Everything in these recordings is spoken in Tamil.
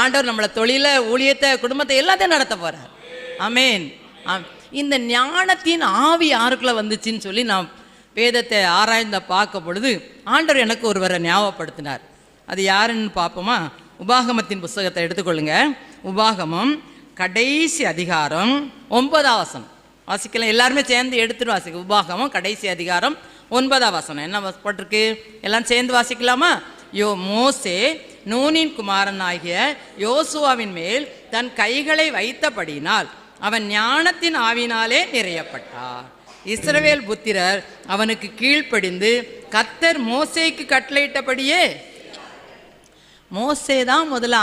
ஆண்டவர் நம்மளை தொழில, ஊழியத்தை, குடும்பத்தை எல்லாத்தையும் நடத்த போகிறார். ஆமேன். இந்த ஞானத்தின் ஆவி யாருக்குள்ள வந்துச்சுன்னு சொல்லி நான் வேதத்தை ஆராய்ந்த பார்க்க பொழுது ஆண்டவர் எனக்கு ஒருவரை ஞாபகப்படுத்தினார். அது யாருன்னு பார்ப்போமா? உபாகமத்தின் புஸ்தகத்தை எடுத்துக்கொள்ளுங்க. உபாகமம் கடைசி அதிகாரம் 9ஆம் வசனம் வாசிக்கலாம். எல்லாருமே சேர்ந்து எடுத்துட்டு வாசிக்க. உபாகமம் கடைசி அதிகாரம் 9ஆம் வசனம் என்ன போட்டிருக்கு? எல்லாம் சேர்ந்து வாசிக்கலாமா? மோசே நூனின் குமாரனாகிய யோசுவாவின் மேல் தன் கைகளை வைத்தபடியினால் அவன் ஞானத்தின் ஆவினாலே நிறையப்பட்டார். இஸ்ரவேல் புத்திரர் அவனுக்கு கீழ்ப்படிந்து கர்த்தர் மோசேக்கு கட்டளையிட்டபடியே. மோசே தான் முதல்ல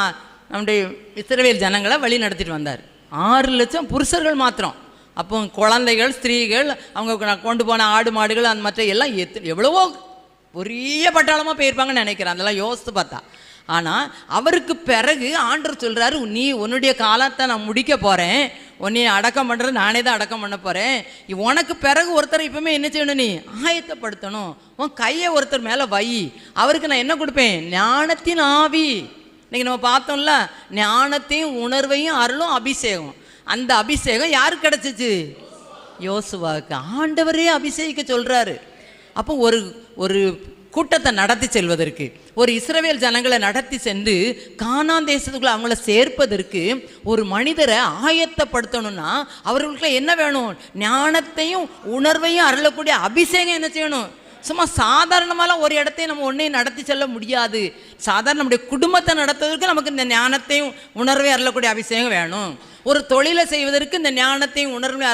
நம்முடைய இஸ்ரவேல் ஜனங்களை வழி நடத்திட்டு வந்தார். 6 லட்சம் புருஷர்கள் மாத்திரம். அப்போ குழந்தைகள், ஸ்திரீகள், அவங்க கொண்டு போன ஆடு மாடுகள், அந்த மற்ற எல்லாம் எவ்வளவோ பெரிய பட்டாளமாக போயிருப்பாங்கன்னு நினைக்கிறேன். அதெல்லாம் யோசித்து பார்த்தா. ஆனால் அவருக்கு பிறகு ஆண்டவர் சொல்கிறாரு, நீ உன்னுடைய காலத்தை நான் முடிக்க போகிறேன், உன்னை அடக்கம் பண்ணுறது நானே தான் அடக்கம் பண்ண போகிறேன். உனக்கு பிறகு ஒருத்தர் இப்போவுமே என்ன செய்யணும்? நீ ஆயத்தப்படுத்தணும். உன் கையை ஒருத்தர் மேலே வை. அவருக்கு நான் என்ன கொடுப்பேன்? ஞானத்தின் ஆவி. இன்றைக்கி நம்ம பார்த்தோம்ல, ஞானத்தையும் உணர்வையும் அருளும் அபிஷேகம். அந்த அபிஷேகம் யாருக்கு கிடச்சிச்சு? யோசுவாவுக்கு. ஆண்டவரே அபிஷேகிக்க சொல்கிறாரு. அப்போ ஒரு கூட்டத்தை நடத்தி செல்வதற்கு, ஒரு இஸ்ரவேல் ஜனங்களை நடத்தி சென்று கானான் தேசத்துக்குள்ள அவங்கள சேர்ப்பதற்கு ஒரு மனிதரை ஆயத்தப்படுத்தணும்னா அவர்களுக்குள்ள என்ன வேணும்? ஞானத்தையும் உணர்வையும் அருளக்கூடிய அபிஷேகம் என்ன செய்யணும்? சும்மா சாதாரணமாலாம் ஒரு இடத்தையும் நம்ம ஒன்றையும் நடத்தி செல்ல முடியாது. சாதாரண நம்முடைய குடும்பத்தை நடத்துவதற்கு நமக்கு இந்த ஞானத்தையும் உணர்வையும் அருளக்கூடிய அபிஷேகம் வேணும். ஒரு தொழிலை செய்வதற்கு இந்த ஞானத்தையும் உணர்வையும்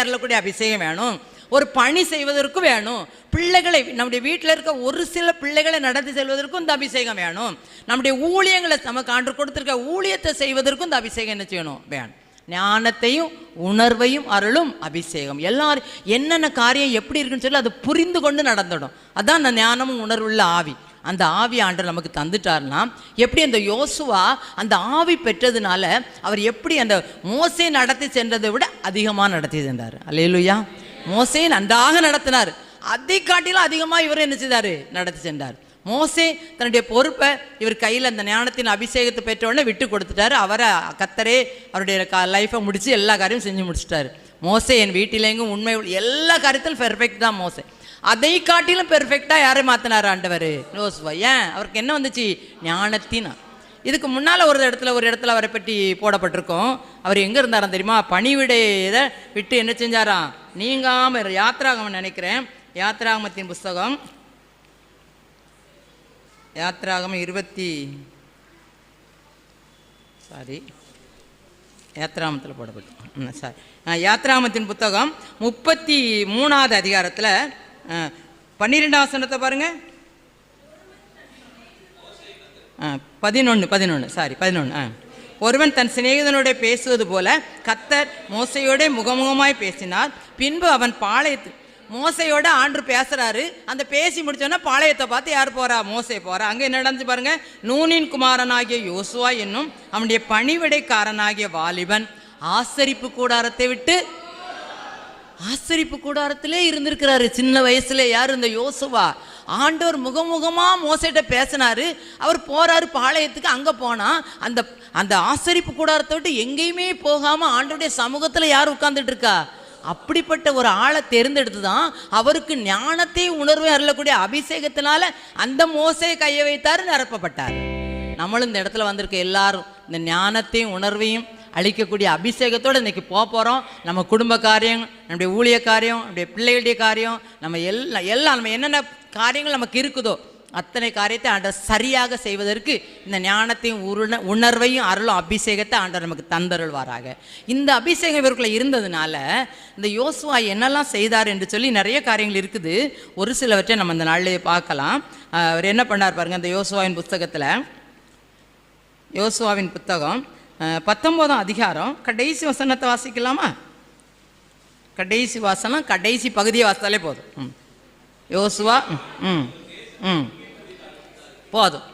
அருளக்கூடிய அபிஷேகம் வேணும். ஒரு பணி செய்வதற்கும் வேணும். பிள்ளைகளை, நம்முடைய வீட்டில் இருக்க ஒரு சில பிள்ளைகளை நடத்தி செல்வதற்கும் இந்த அபிஷேகம் வேணும். நம்முடைய ஊழியங்களை நமக்கு ஆண்டவர் கொடுத்துருக்க ஊழியத்தை செய்வதற்கும் இந்த அபிஷேகம் என்ன செய்யணும்? வேணும். ஞானத்தையும் உணர்வையும் அருளும் அபிஷேகம். எல்லாரும் என்னென்ன காரியம் எப்படி இருக்குன்னு சொல்லி அதை புரிந்து கொண்டு நடந்துடும். அதான் அந்த ஞானமும் உணர்வுள்ள ஆவி. அந்த ஆவி ஆண்டவர் நமக்கு தந்துட்டார்னா, எப்படி அந்த யோசுவா அந்த ஆவி பெற்றதுனால அவர் எப்படி அந்த மோசே நடத்தி சென்றதை விட அதிகமாக நடத்தி சென்றார். அல்லேலூயா. மோசே நன்றாக நடத்தினார். அதை காட்டிலும் அதிகமாக இவர் என்ன செய்தார்? நடத்தி சென்றார். மோசே தன்னுடைய பொறுப்பை இவர் கையில் அந்த ஞானத்தின் அபிஷேகத்தை பெற்றவுடனே விட்டு கொடுத்துட்டாரு. அவரை கர்த்தரே அவருடைய லைஃப்பை முடித்து எல்லா காரியமும் செஞ்சு முடிச்சிட்டாரு. மோசே என் வீட்டிலேங்கும் உண்மை எல்லா காரியத்திலும் பெர்ஃபெக்ட் தான் மோசே. அதை காட்டிலும் பெர்ஃபெக்டாக யாரை மாற்றினார்? ஆண்டவர் யோசுவா. ஏன்? அவருக்கு என்ன வந்துச்சு? ஞானத்தின். இதுக்கு முன்னால் ஒரு இடத்துல அவரை பற்றி போடப்பட்டிருக்கோம். அவர் எங்கே இருந்தாராம் தெரியுமா? பணிவிடையை விட்டு என்ன செஞ்சாராம்? நீங்காமல். யாத்ராகமம் நினைக்கிறேன். யாத்ராகமத்தின் புஸ்தகம், யாத்ராகமம் யாத்ராகமத்தில் போடப்பட்டு யாத்ராகமத்தின் புத்தகம் 33ஆவது அதிகாரத்தில் 12ஆம் வசனத்தை பாருங்க. 11. ஒருவன் தன் சிநேகிதனோட பேசுவது போல கர்த்தர் மோசையோட முகமுகமாய் பேசினார். பின்பு அவன் பாளையத்து, மோசையோட ஆண்டவர் பேசுறாரு. அந்த பேசி முடிச்சோன்னா பாளையத்தை பார்த்து யார் போறா? மோசே போறா. அங்கே என்ன நடந்துச்சு பாருங்க. நூனின் குமாரனாகிய யோசுவா என்னும் அவனுடைய பணிவிடைக்காரனாகிய வாலிபன் ஆசரிப்பு கூடாரத்தை விட்டு, ஆசரிப்பு கூடாரத்திலே இருந்திருக்கிறாரு சின்ன வயசுல. யார்? இந்த யோசுவா. ஆண்டவர் முகமுகமாக மோசைட்ட பேசினாரு. அவர் போறாரு பாளையத்துக்கு. அங்கே போனால் அந்த ஆசரிப்பு கூடாரத்தை விட்டு எங்கேயுமே போகாமல் ஆண்டவருடைய சமூகத்தில் யார் உட்கார்ந்துட்டு இருக்கா? அப்படிப்பட்ட ஒரு ஆளை தேர்ந்தெடுத்து தான் அவருக்கு ஞானத்தையும் உணர்வையும் அருளக்கூடிய அபிஷேகத்தினால அந்த மோசையை கையை வைத்தார், நிரப்பப்பட்டார். நம்மளும் இந்த இடத்துல வந்திருக்க எல்லாரும் இந்த ஞானத்தையும் உணர்வையும் அளிக்கக்கூடிய அபிஷேகத்தோடு இன்றைக்கி போகிறோம். நம்ம குடும்ப காரியம், நம்முடைய ஊழிய காரியம், நம்முடைய பிள்ளைகளுடைய காரியம், நம்ம எல்லாம் நம்ம என்னென்ன காரியங்கள் நமக்கு இருக்குதோ அத்தனை காரியத்தை ஆண்டவர் சரியாக செய்வதற்கு இந்த ஞானத்தையும் உணர்வையும் அருளும் அபிஷேகத்தை ஆண்டவர் நமக்கு தந்தருள்வாராக. இந்த அபிஷேகம் இவருக்குள்ள இருந்ததுனால இந்த யோசுவா என்னெல்லாம் செய்தார் என்று சொல்லி நிறைய காரியங்கள் இருக்குது. ஒரு சிலவற்றை நம்ம இந்த நாளிலேயே பார்க்கலாம். அவர் என்ன பண்ணார் பாருங்கள். இந்த யோசுவாவின் புத்தகத்தில், யோசுவாவின் புத்தகம் 19ஆம் அதிகாரம் கடைசி வசனத்தை வாசிக்கலாமா? கடைசி வாசனம், கடைசி பகுதியை வாசித்தாலே போதும். யோசுவா போதும்.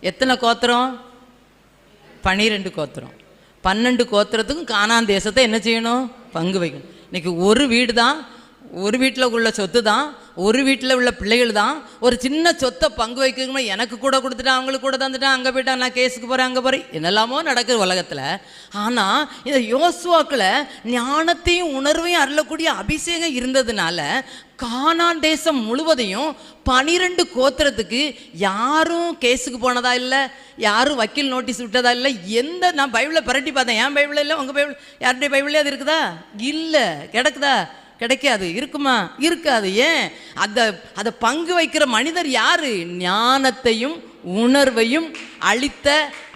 எத்தனை கோத்திரம்? 12 கோத்திரம். 12 கோத்திரத்துக்கும் கானான் தேசத்தை என்ன செய்யணும்? பங்கு வைக்கணும். இன்றைக்கி ஒரு வீடு தான், ஒரு வீட்டில் உள்ள சொத்து தான், ஒரு வீட்டில் உள்ள பிள்ளைகள் தான் ஒரு சின்ன சொத்தை பங்கு வைக்கணுமா, எனக்கு கூட கொடுத்துட்டான், அவங்களுக்கு கூட தந்துட்டான், அங்கே போயிட்டான், நான் கேஸுக்கு போகிறேன், அங்கே போகிறேன், என்னெல்லாமோ நடக்குது உலகத்தில். ஆனால் இந்த யோசுவாக்களை ஞானத்தையும் உணர்வையும் அருளக்கூடிய அபிஷேகம் இருந்ததுனால கானான் தேசம் முழுவதையும் 12 கோத்திரத்துக்கு யாரும் கேஸுக்கு போனதா இல்லை, யாரும் வக்கீல் நோட்டீஸ் விட்டதா இல்லை. நான் பைபிளை புரட்டி பார்த்தேன், என் பைபிள் இல்லை, உங்கள் பைபிள், யாருடைய பைபிளே அது இருக்குதா? இல்லை. கிடக்குதா? கிடைக்காது. இருக்குமா? இருக்காது. ஏன்? அதை பங்கு வைக்கிற மனிதர் யாரு? ஞானத்தையும் உணர்வையும் அளித்த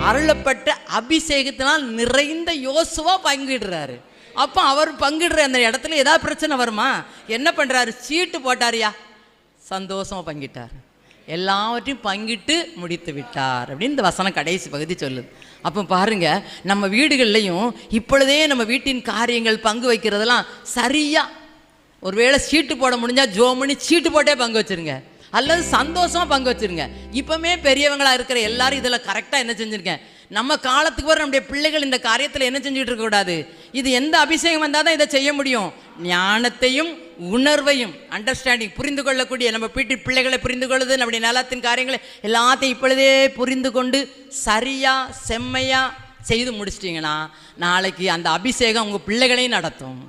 அருளப்பட்ட அபிஷேகத்தினால் நிறைந்த யோசுவா பங்கிடுறாரு. அப்போ அவர் பங்கிடுற அந்த இடத்துல ஏதாவது பிரச்சனை வருமா? என்ன பண்ணுறாரு? சீட்டு போட்டாரியா, சந்தோஷமாக பங்கிட்டார், எல்லாவற்றையும் பங்கிட்டு முடித்து விட்டார் அப்படின்னு இந்த வசனம் கடைசி பகுதி சொல்லுது. அப்போ பாருங்க, நம்ம வீடுகள்லையும் இப்பொழுதே நம்ம வீட்டின் காரியங்கள் பங்கு வைக்கிறதெல்லாம் சரியாக, ஒருவேளை சீட்டு போட முடிஞ்சால் ஜோமணி சீட்டு போட்டே பங்கு வச்சுருங்க, அல்லது சந்தோஷமாக பங்கு வச்சுருங்க. இப்போமே பெரியவங்களாக இருக்கிற எல்லாரும் இதில் கரெக்டாக என்ன செஞ்சுருக்கேன், நம்ம காலத்துக்கு வர நம்முடைய பிள்ளைகள் இந்த காரியத்தில் என்ன செஞ்சுட்டு இருக்கக்கூடாது. இது எந்த அபிஷேகம் வந்தால் தான் இதை செய்ய முடியும்? ஞானத்தையும் உணர்வையும், அண்டர்ஸ்டாண்டிங், புரிந்து கொள்ளக்கூடிய, நம்ம வீட்டு பிள்ளைகளை புரிந்து கொள்ளுது, நம்முடைய நலத்தின் காரியங்களை எல்லாத்தையும் இப்பொழுதே புரிந்து கொண்டு சரியாக செம்மையாக செய்து முடிச்சிட்டிங்கன்னா நாளைக்கு அந்த அபிஷேகம் உங்கள் பிள்ளைகளையும் நடத்தும்.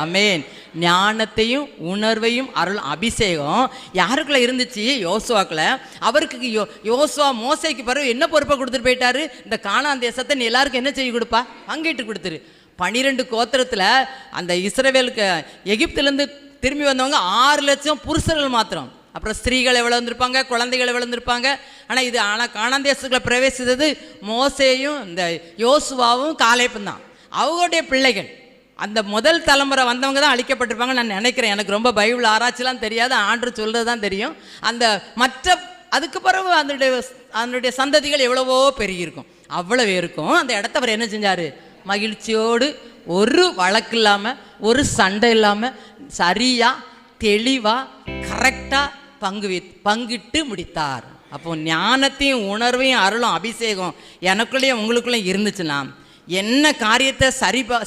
ஆமென். ஞானத்தையும் உணர்வையும் அருள் அபிஷேகம் யாருக்குள்ள இருந்துச்சு? யோசுவாக்குள்ள. அவருக்கு யோசுவா மோசைக்கு பிறகு என்ன பொறுப்பை கொடுத்துட்டு போயிட்டாரு? இந்த கானான் தேசத்தை நீ எல்லாருக்கும் என்ன செய்ய கொடுப்பா? பங்கிட்டு கொடுத்துரு. 12 கோத்திரத்தில் அந்த இஸ்ரவேலுக்கு எகிப்திலேருந்து திரும்பி வந்தவங்க 6 லட்சம் புருஷர்கள் மாத்திரம். அப்புறம் ஸ்திரீகள் எவ்வளோ வந்திருப்பாங்க, குழந்தைகள் எவ்வளோ வந்திருப்பாங்க. ஆனால் கானான் தேசத்துக்குள்ள பிரவேசித்தது மோசேயும் இந்த யோசுவாவும் காலேப்பும் தான். அவங்களுடைய பிள்ளைகள் அந்த முதல் தலைமுறை வந்தவங்க தான் அழிக்கப்பட்டிருப்பாங்க நான் நினைக்கிறேன். எனக்கு ரொம்ப பைபிள் ஆராய்ச்சிலாம் தெரியாது, ஆண்டவர் சொல்கிறது தான் தெரியும். அந்த மற்ற அதுக்கு பிறகு அதனுடைய சந்ததிகள் எவ்வளவோ பெருகியிருக்கும், அவ்வளவு இருக்கும். அந்த இடத்த அவர் என்ன செஞ்சார்? மகிழ்ச்சியோடு, ஒரு வழக்கு இல்லாமல், ஒரு சண்டை இல்லாமல், சரியாக தெளிவாக கரெக்டாக பங்கிட்டு முடித்தார். அப்போ ஞானத்தையும் உணர்வையும் அருளும் அபிஷேகம் எனக்குள்ளேயும் உங்களுக்குள்ளேயும் இருந்துச்சுன்னா என்ன காரியத்தை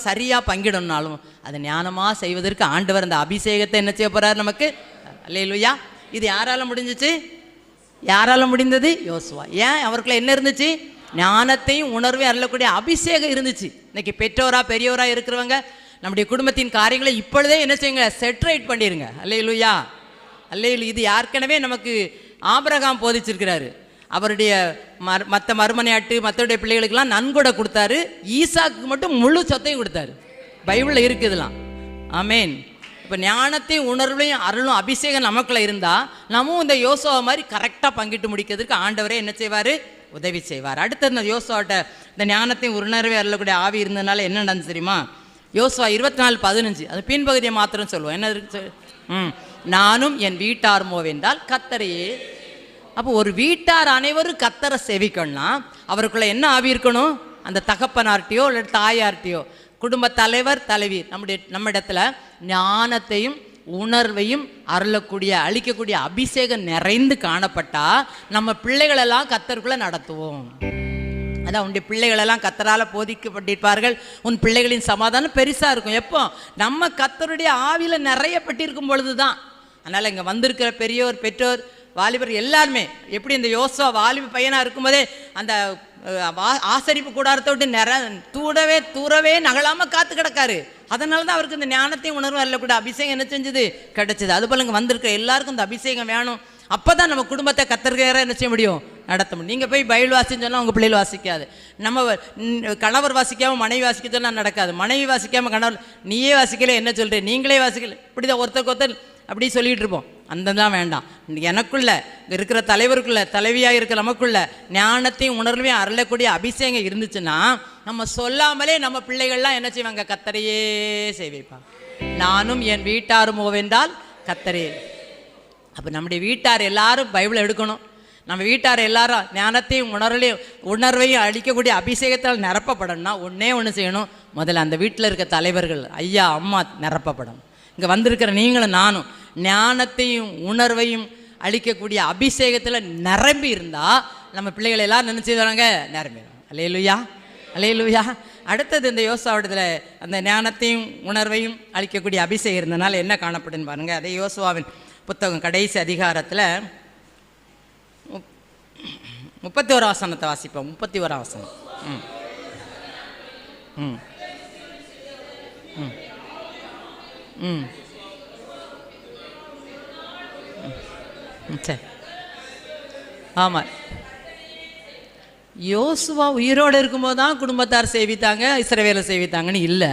சரியாக பங்கிடணும்னாலும் அதை ஞானமாக செய்வதற்கு ஆண்டவர் அந்த அபிஷேகத்தை என்ன செய்ய போகிறார் நமக்கு. அல்லேலூயா. இது யாரால் முடிஞ்சிச்சு? யாரால் முடிந்தது? யோசுவா. ஏன்? அவருக்குள்ள என்ன இருந்துச்சு? ஞானத்தையும் உணர்வையும் அருளக்கூடிய அபிஷேகம் இருந்துச்சு. இன்னைக்கு பெரியவராக இருக்கிறவங்க நம்முடைய குடும்பத்தின் காரியங்களை இப்பொழுதே என்ன செய்யுங்க? செட்ரைட் பண்ணிடுங்க. அல்லேலூயா. அல்லேலூயா. இது ஏற்கனவே நமக்கு ஆபிரகாம் போதிச்சிருக்கிறாரு. அவருடைய மற்ற மறுமனையாட்டு மற்றவருடைய பிள்ளைகளுக்கெல்லாம் நன்கொடை கொடுத்தாரு, ஈசாக்கு மட்டும் முழு சொத்தையும் கொடுத்தாரு. பைபிளில் இருக்குதுலாம். ஆமேன். இப்போ ஞானத்தையும் உணர்வையும் அருளும் அபிஷேகம் நமக்குள்ள இருந்தால் நம்மும் இந்த யோசுவா மாதிரி கரெக்டாக பங்கிட்டு முடிக்கிறதுக்கு ஆண்டவரே என்ன செய்வார்? உதவி செய்வார். அடுத்த இந்த யோசுவாட்ட இந்த ஞானத்தையும் உணர்வை அருளக்கூடிய ஆவி இருந்ததுனால என்ன நடந்து தெரியுமா? யோசுவா 24:15 அது பின்பகுதியை மாத்திரம் சொல்லுவோம். என்ன இருக்கு? நானும் என் வீட்டார் மோவென்றால் கர்த்தரையே. அப்போ ஒரு வீட்டார் அனைவரும் கர்த்தரை சேவிக்கணும்னா அவருக்குள்ள என்ன ஆவி இருக்கணும்? அந்த தகப்பனார்ட்டியோ இல்லை தாயார்ட்டியோ, குடும்ப தலைவர் தலைவி, நம்ம இடத்துல ஞானத்தையும் உணர்வையும் அருளக்கூடிய அளிக்கக்கூடிய அபிஷேகம் நிறைந்து காணப்பட்டா நம்ம பிள்ளைகளெல்லாம் கர்த்தருக்குள்ள நடத்துவோம். அதான் உன்னுடைய பிள்ளைகளெல்லாம் கர்த்தரால் போதிக்கப்பட்டிருப்பார்கள். உன் பிள்ளைகளின் சமாதானம் பெருசாக இருக்கும். எப்போ? நம்ம கர்த்தருடைய ஆவியில் நிறையப்பட்டிருக்கும் பொழுது தான். அதனால் இங்கே வந்திருக்கிற பெரியோர், பெற்றோர், வாலிபர் எல்லாருமே எப்படி இந்த யோசுவா வாலிப பையனாக இருக்கும்போதே அந்த ஆசரிப்பு கூடாரத்தை விட்டு தூரவே நகலாமல் காத்து கிடக்காரு. அதனால தான் அவருக்கு இந்த ஞானத்தையும் உணர்வும் அல்லக்கூட அபிஷேகம் என்ன செஞ்சது? கிடைச்சது. அதுபோல் இங்கே வந்திருக்கிற எல்லாருக்கும் இந்த அபிஷேகம் வேணும். அப்போ தான் நம்ம குடும்பத்தை கர்த்தருக்காக என்ன செய்ய முடியும்? நடத்த முடியும். நீங்கள் போய் பைபிள் வாசின்னு சொன்னால் உங்கள் பிள்ளைகள் வாசிக்காது. நம்ம கணவர் வாசிக்காமல் மனைவி வாசிக்க சொன்னால் நடக்காது. மனைவி வாசிக்காமல் கணவர், நீயே வாசிக்கல என்ன சொல்கிறேன், நீங்களே வாசிக்கல, இப்படி தான் ஒருத்தருக்கு அப்படி சொல்லிகிட்டு இருப்போம். அந்த தான் வேண்டாம். எனக்குள்ள இருக்கிற தலைவருக்குள்ள, தலைவியாக இருக்கிற நமக்குள்ள ஞானத்தையும் உணர்வையும் அருளக்கூடிய அபிஷேகம் இருந்துச்சுன்னா நம்ம சொல்லாமலே நம்ம பிள்ளைகள்லாம் என்ன செய்வாங்க? கர்த்தரையே சேவிப்பாங்க. நானும் என் வீட்டாரும் ஓவென்றால் கர்த்தரே. அப்போ நம்முடைய வீட்டார் எல்லாரும் பைபிளை எடுக்கணும். நம்ம வீட்டார் எல்லாரும் ஞானத்தையும் உணர்வையும் அளிக்கக்கூடிய அபிஷேகத்தால் நிரப்பப்படணும்னா ஒன்றே ஒன்று செய்யணும். முதல்ல அந்த வீட்டில் இருக்க தலைவர்கள், ஐயா அம்மா நிரப்பப்படணும். இங்கே வந்திருக்கிற நீங்களும் நானும் ஞானத்தையும் உணர்வையும் அளிக்கக்கூடிய அபிஷேகத்தில் நிரம்பி இருந்தால் நம்ம பிள்ளைகளை எல்லாம் நினச்சி வராங்க, நிரம்பிடும். அல்லேலூயா, அல்லேலூயா. அடுத்தது இந்த யோசுவாவிடத்தில் அந்த ஞானத்தையும் உணர்வையும் அளிக்கக்கூடிய அபிஷேகம் இருந்தனால என்ன காணப்படுன்னு பாருங்கள். அதே யோசுவாவின் புத்தகம் கடைசி அதிகாரத்தில் 31 வசனத்தை வாசிப்போம். 31 வசனம். ம் ம் ம் சரி. ஆமாம், யோசுவா உயிரோடு இருக்கும்போது தான் குடும்பத்தார் சேவித்தாங்க, இஸ்ரவேலை சேவித்தாங்கன்னு இல்லை.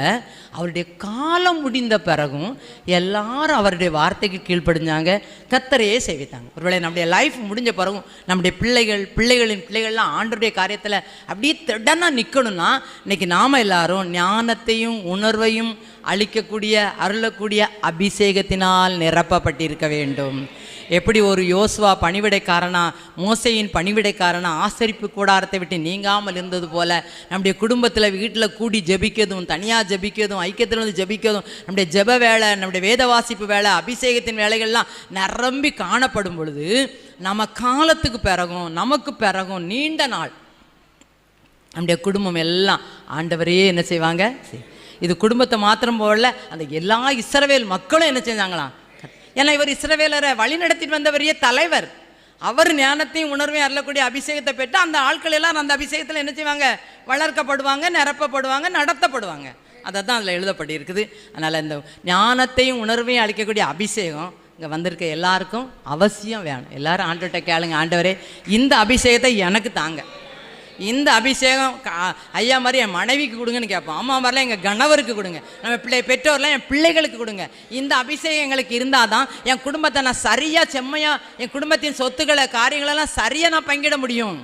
அவருடைய காலம் முடிந்த பிறகும் எல்லாரும் அவருடைய வார்த்தைக்கு கீழ்ப்படிஞ்சாங்க, கர்த்தரையே சேவித்தாங்க. ஒருவேளை நம்முடைய லைஃப் முடிஞ்ச பிறகும் நம்முடைய பிள்ளைகளின் பிள்ளைகள்லாம் ஆண்டவருடைய காரியத்தில் அப்படியே திடனாக நிற்கணும்னா இன்றைக்கி நாம் எல்லாரும் ஞானத்தையும் உணர்வையும் அளிக்கக்கூடிய அருளக்கூடிய அபிஷேகத்தினால் நிரப்பப்பட்டிருக்க வேண்டும். எப்படி ஒரு யோசுவா பணிவிடைக்காரனா, மோசையின் பணிவிடைக்காரனா ஆசரிப்பு கூடாரத்தை விட்டு நீங்காமல் இருந்தது போல நம்முடைய குடும்பத்தில் வீட்டில் கூடி ஜெபிக்கிறதும், தனியாக ஜெபிக்கிறதும், ஐக்கியத்தில் வந்து ஜெபிக்கிறதும், நம்முடைய ஜெப வேலை, நம்முடைய வேத வாசிப்பு வேலை, அபிஷேகத்தின் வேலைகள்லாம் நிரம்பி காணப்படும் பொழுது நம்ம காலத்துக்கு பிறகும் நமக்கு பிறகும் நீண்ட நாள் நம்முடைய குடும்பம் எல்லாம் ஆண்டவரையே என்ன செய்வாங்க. இது குடும்பத்தை மாத்திரம் போல அந்த எல்லா இஸ்ரவேல் மக்களும் என்ன செஞ்சாங்களாம். ஏன்னா இவர் இஸ்ரவேலரை வழி நடத்திட்டு வந்தவரையே தலைவர். அவர் ஞானத்தையும் உணர்வையும் அருளக்கூடிய அபிஷேகத்தை பெற்று அந்த ஆட்கள் எல்லாம் அந்த அபிஷேகத்தில் என்ன செய்வாங்க, வளர்க்கப்படுவாங்க, நிரப்பப்படுவாங்க, நடத்தப்படுவாங்க. அதை தான் அதில் எழுதப்பட்டு இருக்குது. அதனால் இந்த ஞானத்தையும் உணர்வையும் அளிக்கக்கூடிய அபிஷேகம் இங்கே வந்திருக்க எல்லாருக்கும் அவசியம் வேணும். எல்லாரும் ஆண்டவர்கிட்ட கேளுங்க, ஆண்டவரே இந்த அபிஷேகத்தை எனக்கு தாங்க, இந்த அபிஷேகம் ஐயா மாதிரி என் மனைவிக்கு கொடுங்கன்னு கேட்போம். அம்மா மாதிரிலாம் எங்கள் கணவருக்கு கொடுங்க, நம்ம பெற்றோர்லாம் என் பிள்ளைகளுக்கு கொடுங்க. இந்த அபிஷேகம் எங்களுக்கு இருந்தால் தான் என் குடும்பத்தை நான் சரியாக செம்மையாக என் குடும்பத்தின் சொத்துக்களை காரியங்களெல்லாம் சரியாக நான் பங்கிட முடியும்.